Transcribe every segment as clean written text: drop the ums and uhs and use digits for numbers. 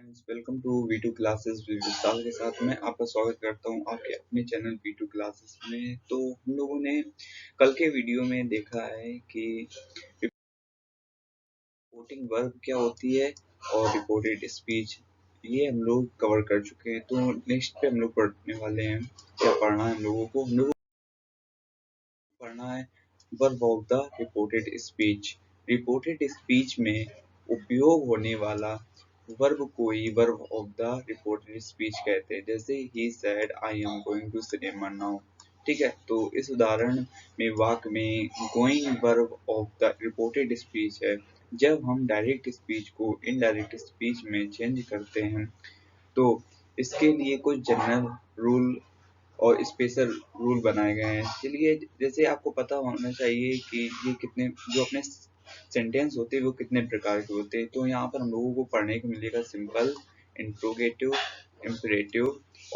Friends, welcome to V2 classes विशाल के साथ मैं आपका स्वागत करता हूं आपके अपने चैनल वी2 क्लासेस में। तो हम लोगों ने कल के वीडियो में देखा है कि रिपोर्टिंग वर्ब क्या होती है और रिपोर्टेड स्पीच, ये हम लोग कवर कर चुके हैं। तो नेक्स्ट पे हम लोग पढ़ने वाले हैं। क्या पढ़ना है हम लोगों को पढ़ना है verb of the reported speech. Reported speech में उपयोग होने वाला वर्ब को ही verb of the reported speech कहते हैं। जैसे he said I am going to cinema now, ठीक है। तो इस उदाहरण में वाक्य में going verb of the reported speech है। जब हम डायरेक्ट स्पीच को इनडायरेक्ट स्पीच में चेंज करते हैं तो इसके लिए कुछ जनरल रूल और स्पेशल रूल बनाए गए हैं। चलिए, जैसे आपको पता होना चाहिए कि ये कितने जो अपने सेंटेंस होते हैं वो कितने प्रकार के होते हैं। तो यहाँ पर हम लोगों को पढ़ने को मिलेगा simple, interrogative, imperative,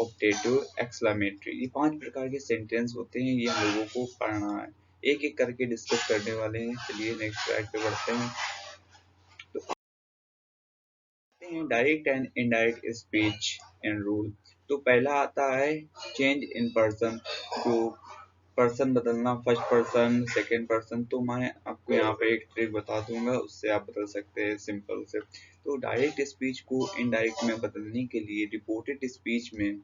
optative, exclamatory. ये 5 प्रकार के सेंटेंस होते हैं, ये हम लोगों को पढ़ना है। एक एक करके डिस्कस करने वाले हैं। चलिए नेक्स्ट स्लाइड पे बढ़ते हैं। Direct and indirect speech and rule. तो पहला आता है चेंज इन पर्सन, जो पर्सन बदलना, फर्स्ट पर्सन, सेकेंड पर्सन। तो मैं आपको यहाँ पे एक ट्रिक बता दूंगा, उससे आप बदल सकते हैं सिंपल से। तो डायरेक्ट स्पीच को इनडायरेक्ट में बदलने के लिए रिपोर्टेड स्पीच में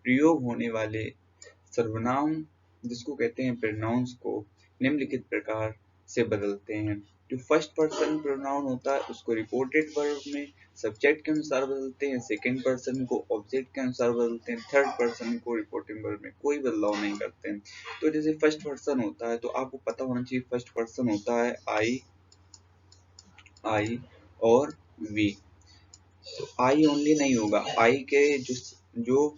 प्रयोग होने वाले सर्वनाम, जिसको कहते हैं प्रोनाउंस, को निम्नलिखित प्रकार से बदलते हैं। जो फर्स्ट पर्सन प्रोनाउन होता है उसको रिपोर्टेड वर्ब में सब्जेक्ट के अनुसार बदलते हैं, सेकंड पर्सन को ऑब्जेक्ट के अनुसार बदलते हैं, थर्ड पर्सन को रिपोर्टिंग वर्ब में कोई बदलाव नहीं करते हैं। तो जैसे फर्स्ट पर्सन होता है तो आपको पता होना चाहिए फर्स्ट पर्सन होता है आई और वी। तो आई ओनली नहीं होगा, आई के जो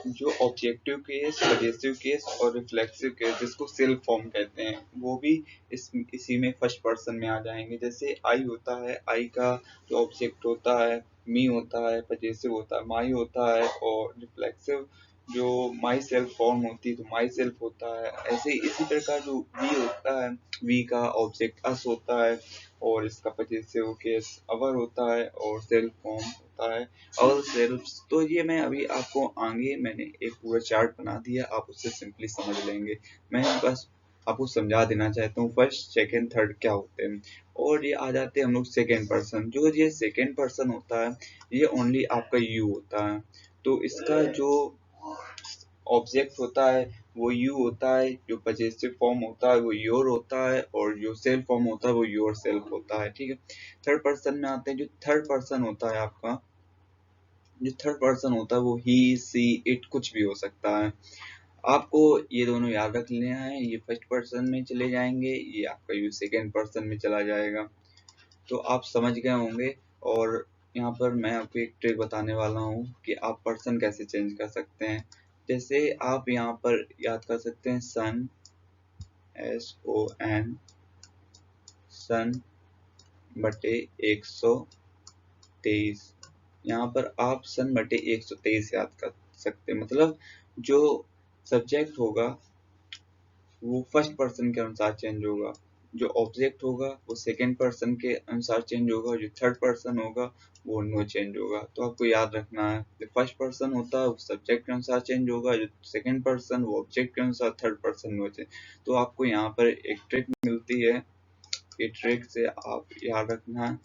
जो ऑब्जेक्टिव केस, पजेसिव केस और रिफ्लेक्सिव केस, जिसको सेल्फ फॉर्म कहते हैं, वो भी इसी में फर्स्ट पर्सन में आ जाएंगे। जैसे आई होता है, आई का जो ऑब्जेक्ट होता है मी होता है, पजेसिव होता है माई होता है, और रिफ्लेक्सिव जो माई सेल्फ फॉर्म होती है तो माई सेल्फ होता है। ऐसे इसी प्रकार जो वी होता है, वी का ऑब्जेक्ट अस होता है और इसका पजेसिव केस अवर होता है और सेल्फ फॉर्म होता है और सेल्फ। तो ये मैं अभी आपको आगे मैंने एक पूरा चार्ट बना दिया, आप उससे सिंपली समझ लेंगे। मैं बस आपको समझा देना चाहता हूँ फर्स्ट सेकंड थर्ड क्या होते हैं। और ये आ जाते हैं हम लोग सेकंड पर्सन। जो ये सेकंड पर्सन होता है ये ओनली आपका यू होता है। तो इसका जो ऑब्जेक्ट होता है वो यू होता है, जो पजेसिव फॉर्म होता है वो योर होता है और जो सेल्फ फॉर्म होता है वो योर सेल्फ होता है, ठीक है। थर्ड पर्सन में आते हैं। जो थर्ड पर्सन होता है आपका, जो थर्ड पर्सन होता है वो ही सी इट कुछ भी हो सकता है। आपको ये दोनों याद रख लेना है। ये फर्स्ट पर्सन में चले जाएंगे, ये आपका यू सेकेंड पर्सन में चला जाएगा। तो आप समझ गए होंगे। और यहाँ पर मैं आपको एक ट्रिक बताने वाला हूँ कि आप पर्सन कैसे चेंज कर सकते हैं। जैसे आप यहाँ पर याद कर सकते हैं सन, SON, सन बटे 123। यहाँ पर आप सन बटे 123 याद कर सकते हैं। मतलब जो सब्जेक्ट होगा वो फर्स्ट पर्सन के अनुसार चेंज होगा, जो ऑब्जेक्ट होगा वो सेकंड पर्सन के अनुसार चेंज होगा, जो थर्ड पर्सन होगा वो नो चेंज होगा। तो आपको याद रखना है, जो फर्स्ट पर्सन होता है वो सब्जेक्ट के अनुसार चेंज होगा, जो सेकंड पर्सन वो ऑब्जेक्ट के अनुसार, थर्ड पर्सन नो चेंज। तो आपको यहाँ पर एक ट्रिक मिलती है, ये ट्रिक से आप याद रखना है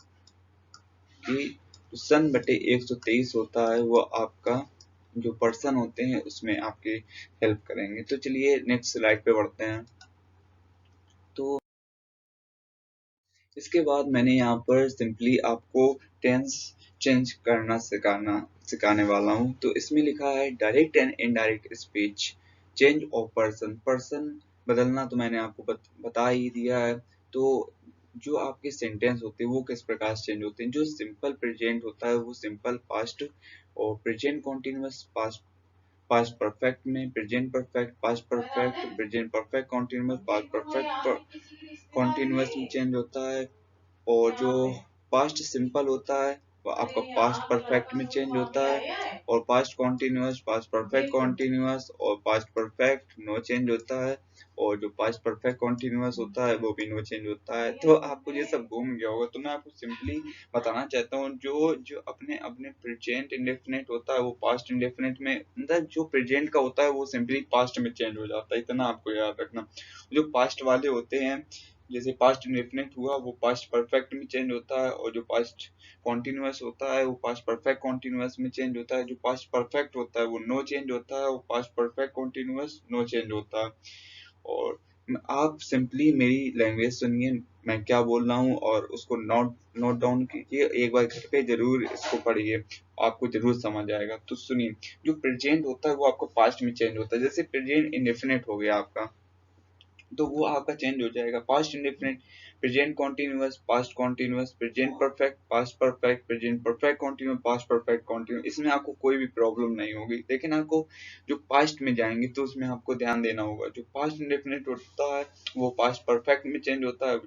कि सन बटे 123 होता है वो आपका जो पर्सन होते हैं उसमें आपकी हेल्प करेंगे। तो चलिए नेक्स्ट स्लाइड पे बढ़ते हैं। तो इसके बाद मैंने यहाँ पर सिंपली आपको टेंस चेंज करना सिखाने वाला हूँ। तो इसमें लिखा है direct and indirect speech, change of person. Person बदलना तो मैंने आपको बता ही दिया है। तो जो आपके सेंटेंस होते हैं वो किस प्रकार से चेंज होते हैं। जो सिंपल प्रेजेंट होता है वो सिंपल पास्ट, और present continuous past, past perfect में present perfect, past perfect, present perfect continuous, past perfect continuous में चेंज होता है। और जो पास्ट सिंपल होता है आपका पास्ट परफेक्ट में चेंज होता है, और past continuous, past perfect continuous और पास्ट परफेक्ट नो चेंज होता है, और जो पास्ट परफेक्ट कॉन्टिन्यूअस होता है वो भी नो चेंज होता है। तो आपको ये सब घूम गया होगा, तो मैं आपको सिंपली बताना चाहता हूँ, जो जो अपने अपने प्रेजेंट इंडेफिनिट होता है वो पास्ट इंडेफिनिट में, मतलब जो प्रेजेंट का होता है वो सिंपली पास्ट में चेंज हो जाता है, इतना आपको याद रखना। जो पास्ट वाले होते हैं, जैसे पास्ट इंडेफिनिट हुआ वो पास्ट परफेक्ट में चेंज होता है, और जो पास्ट कॉन्टिन्यूअस होता है वो पास्ट परफेक्ट कॉन्टिन्यूअस में चेंज होता है, जो पास्ट परफेक्ट होता है वो नो चेंज होता है, वो past perfect continuous no change होता है। और आप सिंपली मेरी लैंग्वेज सुनिए, मैं क्या बोल रहा हूँ, और उसको नोट नोट डाउन कीजिए, एक बार घर पे जरूर इसको पढ़िए, आपको जरूर समझ आएगा। तो सुनिए, जो प्रेजेंट होता है वो आपका पास्ट में चेंज होता है, जैसे प्रेजेंट इंडेफिनिट हो गया आपका, तो वो आपका चेंज हो जाएगा। Past indefinite, present continuous, past continuous, present perfect, past perfect, present perfect continuous, past perfect continuous, इसमें आपको कोई भी प्रॉब्लम नहीं होगी। लेकिन आपको जो पास्ट में जाएंगे तो उसमें आपको ध्यान देना होगा, जो पास्ट इंडेफिनिट होता है वो पास्ट परफेक्ट में चेंज होता है,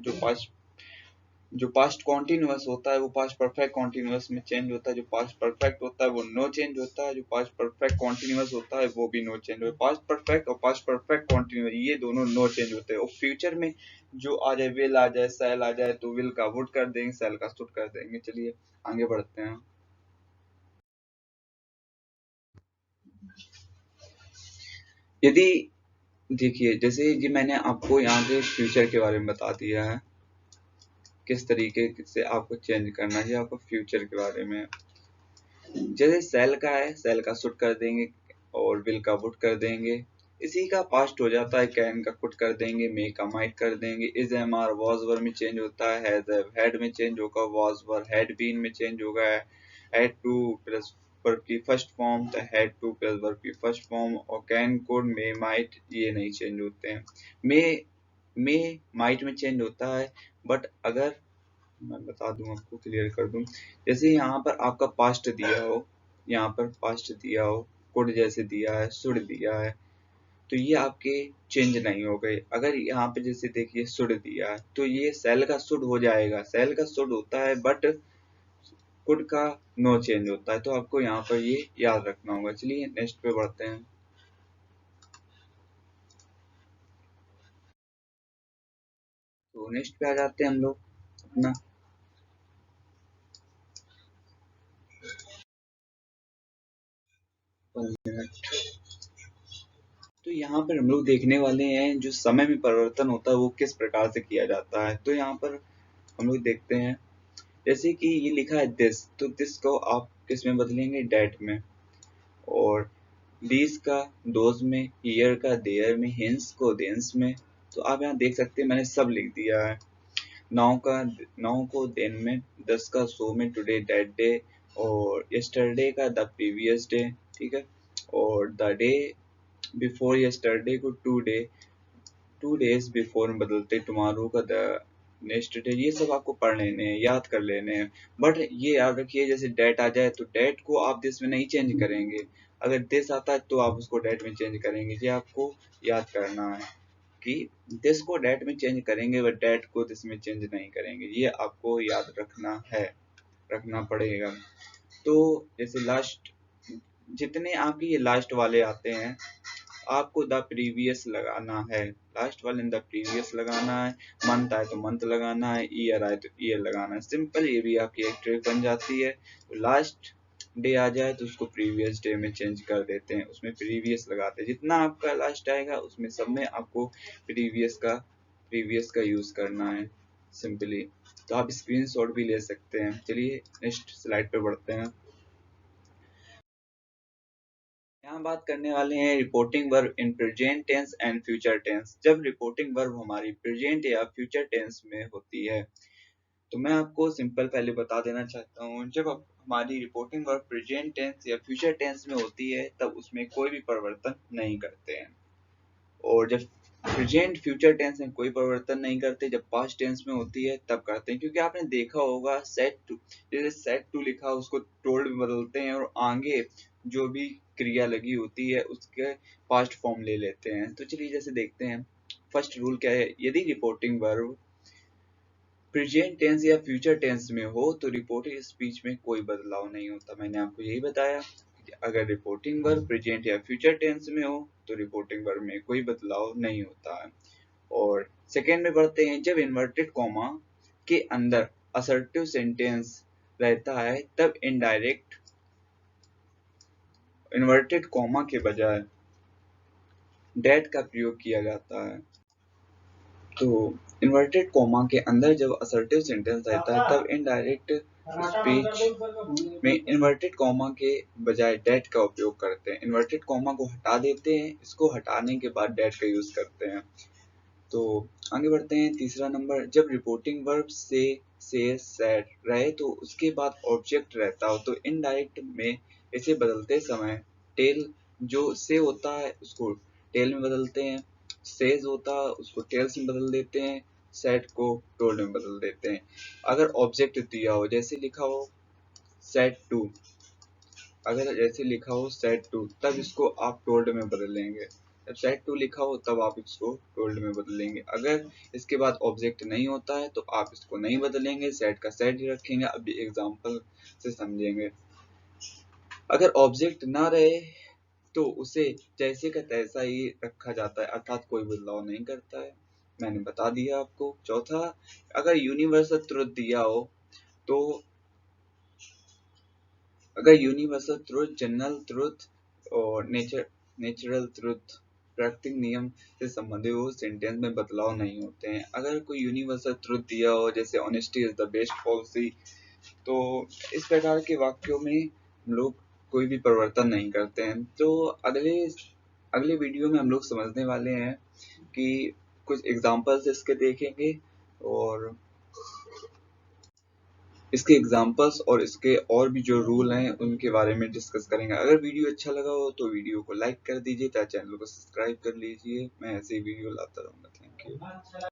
जो पास्ट कॉन्टिन्यूअस होता है वो पास्ट परफेक्ट कॉन्टिन्यूअस में चेंज होता है, जो पास्ट परफेक्ट होता है वो नो चेंज होता है, जो पास्ट परफेक्ट कॉन्टिन्यूअस होता है वो भी नो चेंज होता है। पास्ट परफेक्ट और पास्ट परफेक्ट कॉन्टिन्यूअस ये दोनों नो चेंज होते हैं। और फ्यूचर में जो आ जाए, विल आ जाए, सेल आ जाए, तो विल का वुड कर देंगे, सेल का शुड कर देंगे। चलिए आगे बढ़ते हैं। यदि देखिए, जैसे कि मैंने आपको यहाँ पे फ्यूचर के बारे में बता दिया है, किस तरीके से आपको चेंज करना है, आपको फ्यूचर के बारे में। जैसे सेल का है, सेल का शुड कर देंगे, और विल का वुड कर देंगे। इसी का पास्ट हो जाता है, कैन का कुड कर देंगे, मे का माइट कर देंगे। Is am are was were में चेंज होता है, हैज हैव हैड में चेंज होगा, वॉज वर हैड बीन में चेंज होगा, हैड टू प्लस वर्ब की फर्स्ट फॉर्म, तो हैड टू प्लस वर्ब की फर्स्ट फॉर्म, और कैन कुड मे माइट ये नहीं चेंज होते हैं। मे माइट में चेंज होता है, बट अगर मैं बता दूं, आपको क्लियर कर दूं, जैसे यहाँ पर आपका पास्ट दिया हो, यहाँ पर पास्ट दिया हो, कुड जैसे दिया है, शुड दिया है, तो ये आपके चेंज नहीं हो गए। अगर यहाँ पे जैसे देखिए शुड दिया है, तो ये सेल का शुड हो जाएगा, सेल का शुड होता है, बट कुड का नो चेंज होता है। तो आपको यहाँ पर ये याद रखना होगा। चलिए नेक्स्ट पे बढ़ते हैं। तो नेक्स्ट पे आ जाते हैं हम लोग अपना। तो यहाँ पर हम लोग देखने वाले हैं जो समय में परिवर्तन होता है वो किस प्रकार से किया जाता है। तो यहाँ पर हम लोग देखते हैं, जैसे कि ये लिखा है दिस, तो दिस को आप किस में बदलेंगे, डेट में, और दीज का दोज में, ईयर का देयर में, हिंस को देंस में। तो आप यहाँ देख सकते हैं मैंने सब लिख दिया है। नाउ को देन में, दस का सो में, टुडे दैट डे, और यस्टरडे का द प्रीवियस डे, ठीक है, और द डे बिफोर यस्टरडे को टू डेज बिफोर में बदलते, टुमारो का द नेक्स्ट डे। ये सब आपको पढ़ लेने हैं, याद कर लेने हैं। बट ये याद रखिए, जैसे डेट आ जाए तो डेट को आप दिस में नहीं चेंज करेंगे। अगर दिस आता है तो आप उसको डेट में चेंज करेंगे। ये आपको याद करना है कि दिस को डेट में चेंज करेंगे, बट डेट को दिस में चेंज नहीं करेंगे। ये आपको याद रखना है, रखना पड़ेगा। तो जैसे लास्ट, जितने आपके ये लास्ट वाले आते हैं, आपको द प्रीवियस लगाना है, लास्ट वाले द प्रीवियस लगाना है। मंथ आए तो मंथ लगाना है, ईयर आए तो ईयर लगाना है। सिंपल, ये भी आपकी एक ट्रिक बन जाती है। तो लास्ट डे आ जाए तो उसको प्रीवियस डे में चेंज कर देते हैं, उसमें प्रीवियस लगाते हैं। जितना आपका लास्ट आएगा उसमें सब में आपको प्रीवियस का यूज करना है सिंपली। तो आप स्क्रीनशॉट भी ले सकते हैं। चलिए नेक्स्ट स्लाइड पे बढ़ते हैं। यहाँ बात करने वाले हैं reporting verb in present tense and future tense. जब रिपोर्टिंग वर्ब हमारी प्रेजेंट या फ्यूचर टेंस में होती है, तो मैं आपको सिंपल पहले बता देना चाहता हूँ, जब हमारी रिपोर्टिंग वर्ब प्रेजेंट टेंस या फ्यूचर टेंस में होती है तब उसमें कोई भी परिवर्तन नहीं करते हैं। और जब प्रेजेंट फ्यूचर टेंस में कोई परिवर्तन नहीं करते, जब पास्ट टेंस में होती है तब करते हैं। क्योंकि आपने देखा होगा सेट टू, जैसे सेट टू लिखा उसको टोल्ड में बदलते हैं, और आगे जो भी क्रिया लगी होती है उसके पास्ट फॉर्म ले लेते हैं। तो चलिए जैसे देखते हैं, फर्स्ट रूल क्या है, यदि रिपोर्टिंग वर्ब प्रेजेंट टेंस या फ्यूचर टेंस में हो तो रिपोर्टेड स्पीच में कोई बदलाव नहीं होता। मैंने आपको यही बताया कि अगर रिपोर्टिंग वर्ब प्रेजेंट या फ्यूचर टेंस में हो तो रिपोर्टिंग वर्ब में कोई बदलाव नहीं होता है। और सेकेंड में बढ़ते हैं, जब इन्वर्टेड कॉमा के अंदर असर्टिव सेंटेंस रहता है तब इनडायरेक्ट इन्वर्टेड कॉमा के बजाय डेट का प्रयोग किया जाता है। तो इन्वर्टेड कॉमा के अंदर जब असर्टिव सेंटेंस रहता है तब इनडायरेक्ट स्पीच में इन्वर्टेड कॉमा के बजाय डेट का उपयोग करते हैं। इन्वर्टेड कॉमा को हटा देते हैं, इसको हटाने के बाद डेट का यूज करते हैं। तो आगे बढ़ते हैं, तीसरा नंबर, जब रिपोर्टिंग वर्ब से सेड रहे तो उसके बाद ऑब्जेक्ट रहता हो तो इनडायरेक्ट में इसे बदलते समय टेल जो से होता है उसको टेल में बदलते हैं, सेज होता है उसको टेल्स में बदल देते हैं, सेड को टोल्ड में बदल देते हैं। अगर ऑब्जेक्ट दिया हो, जैसे लिखा हो सेड टू, अगर जैसे लिखा हो सेट टू तब इसको आप टोल्ड में बदलेंगे। जब सेट टू लिखा हो तब आप इसको टोल्ड में बदलेंगे। अगर इसके बाद ऑब्जेक्ट नहीं होता है तो आप इसको नहीं बदलेंगे, सेट का सेट ही रखेंगे। अभी एग्जांपल से समझेंगे। अगर ऑब्जेक्ट ना रहे तो उसे जैसे का तैसा ही रखा जाता है, अर्थात कोई बदलाव नहीं करता है। मैंने बता दिया आपको। चौथा, अगर यूनिवर्सल ट्रुथ दिया हो तो अगर यूनिवर्सल ट्रुथ, जनरल ट्रुथ और नेचुरल ट्रुथ, प्राकृतिक नियम से संबंधित हो, सेंटेंस में बदलाव नहीं होते हैं। अगर कोई यूनिवर्सल ट्रुथ दिया हो, जैसे honesty is the best policy, तो इस प्रकार के वाक्यों में हम लोग कोई भी परिवर्तन नहीं करते हैं। तो अगले वीडियो में हम लोग समझने वाले हैं कि कुछ एग्जांपल्स इसके देखेंगे और इसके एग्जांपल्स और इसके और भी जो रूल हैं उनके बारे में डिस्कस करेंगे। अगर वीडियो अच्छा लगा हो तो वीडियो को लाइक कर दीजिए तथा चैनल को सब्सक्राइब कर लीजिए। मैं ऐसे ही वीडियो लाता रहूंगा। Thank you.